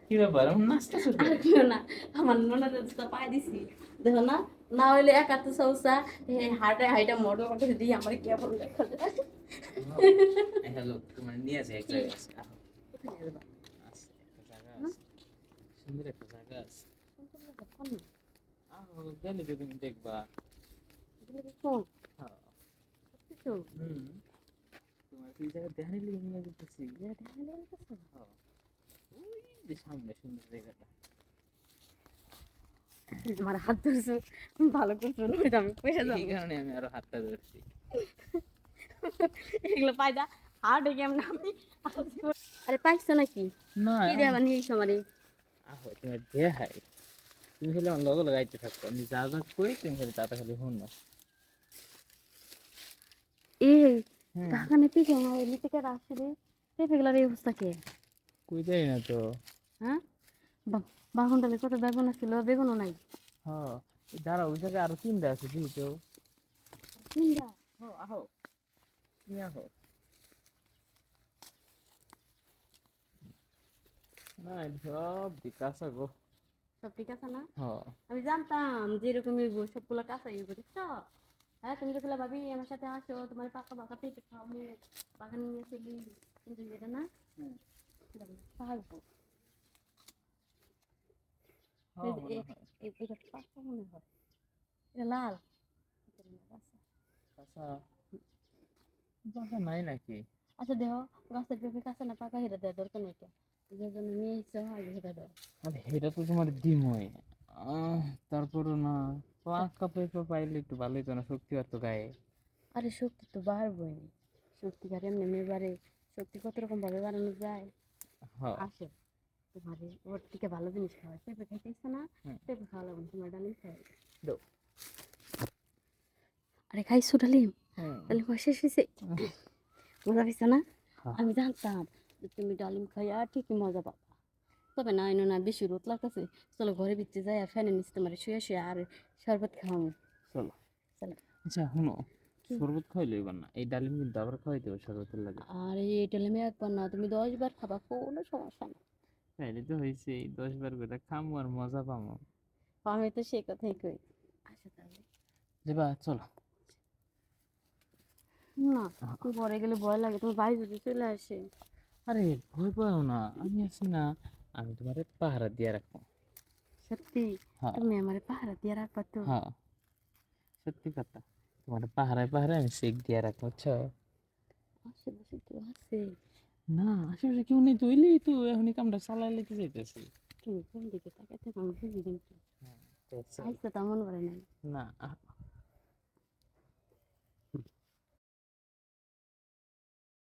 কি ব্যাপার এমন নাচতেছো আর কেন? কেউ না, আমার ননদের তো পাই দিছি, দেখো না, না হইলে একা তো সৌসা, হাঁটা হাইটা মোটর মোটর দিয়ে আমার কেমন দেখা যায়। হ্যালো তোমার নিয়ে যাই এক কি জায়গায় আছে আহ, কোথায় যাবা? আছে একটা জায়গা হ্যাঁ? আছে সুন্দর একটা জায়গা আছে কোন কোন জায়গা? কোন না? আহ গেলে তো তুমি দেখবা এগুলো কি কোন? হ্যাঁ সত্যি তো? হুম তোমার এই জায়গা দেখানি লিগে নিয়ে যেতেছি জায়গা দেখা গেলে গেছো? হ্যাঁ ওই যে সামনে সুন্দর জায়গাটা আমার হাত ধরছো, ভালো করছো, নইলে আমি পয়সা এই যাবো। কারণে আমি আরো হাতটা ধরছি এগুলো পায়দা হার্ড কেমন আমি, আরে পাইছো নাকি? না কি এমন দেবা নিয়ে আমার এই, আহ তোমার দেখাই তুমি খালি আমার লগে লাগাইতে থাকো আমি যা যা কই তুমি খালি তাতে খালি শুনো এই হুম কাকানে পিকে আমার লিপিকা আসলে পেঁপেগুলার এই অবস্থা কে? কই যাই না তো হ্যাঁ, বাগুনটালে কত বেগুন ছিল, বেগুনও নাই। হ্যাঁ দাঁড়া ওই জায়গায় আরো তিনটা আছে বুঝছো তিনটা? হ্যাঁ আহো তুমি আহো না এটা সব বিকাশ গো সব ঠিক আছে না? হ্যাঁ আমি জানতাম যে এরকম সবগুলো কাঁচা ইয়ে দেখছো। হ্যাঁ, তুমি যেগুলো ভাবি আমার সাথে আসো, তোমার পাকা পাকা পেঁপে খাওয়াবো, বাগান নিয়ে চলি, কিন্তু এটা না, হুম। পারবো। হ্যাঁ মনে হয় এটা পাকা মনে হয়, এটা লাল। এটা না, কাঁচা। আচ্ছা বাসা নাই নাকি আচ্ছা দেহ, গাছের পেঁপে কাঁচা না পাকা হেটা দেওয়ার দরকার নেই, যে জন্য নিয়ে এসছো আগে হেটা দেওয়া। আরে এটা তো তোমার ডিমই তারপরও না পাঁচ পেঁপে পাইলে একটু ভালোই তো না শক্তি আর তো গায়ে আরে শক্তি তো বাড়বই, শক্তি বাড়ে এমনি মেয়ে বাড়ে, শক্তি কত রকম ভাবে বাড়ানো যায়। হ্যাঁ আসে তোমার ওর থেকে ভালো জিনিস খাওয়াই, পেঁপে খাইতে ইচ্ছা না, হুম পেঁপে খাওয়া লাগবে, তোমার ডালিম খাওয়াই। দাও আরে খাইছো ডালিম? হুম ডালিম খাওয়া শেষ হয়েছে, মজা পাইছো না? হ্যাঁ আমি জানতাম যে তুমি ডালিম খাইয়া ঠিকই মজা পাবা। তবে না এনো না, বেশি রোদ লাগতেছে, চলো ঘরে ভিতরে যাই আর ফ্যানের নিচে তোমার শুয়ে শুয়ে আর শরবত খাওয়াবো। চলো চলো। আচ্ছা শুনো কি? শরবত খাইলে এবার না এই ডালিম কিন্তু আবার খাওয়াইতে হবে শরবতের লাগে আর এই ডালিমে একবার না, তুমি 10 বার খাবা, কোনো সমস্যা না। তাইলে তো হয়েছে 10 বার করে খামো আর মজা পামো আমি তো সেই কথাই কই। আচ্ছা তাহলে যাবা চলো না, তুমি পরে গেলে ভয় লাগে, তোমার ভাই যদি চলে আসে। আরে ভয় পাও না আমি আছি না আমি তোমার পাহারা দিয়ে রাখবো সত্যি? হ্যাঁ তুমি আমার পাহারা দিয়ে রাখবা তো? হ্যাঁ সত্যি কথা তোমার পাহারায় পাহারায় আমি চেক দিয়ে রাখবো বুঝছো আশেপাশে কেউ আছে? না আশেপাশে কেউ নেই তো এলেই তো এখনই কামটা চালাই লেগে যাইতেছি তুমি কোন দিকে তাকাতে আমি বুঝি, কিন্তু তো চল আইসা তেমন করে নাই। না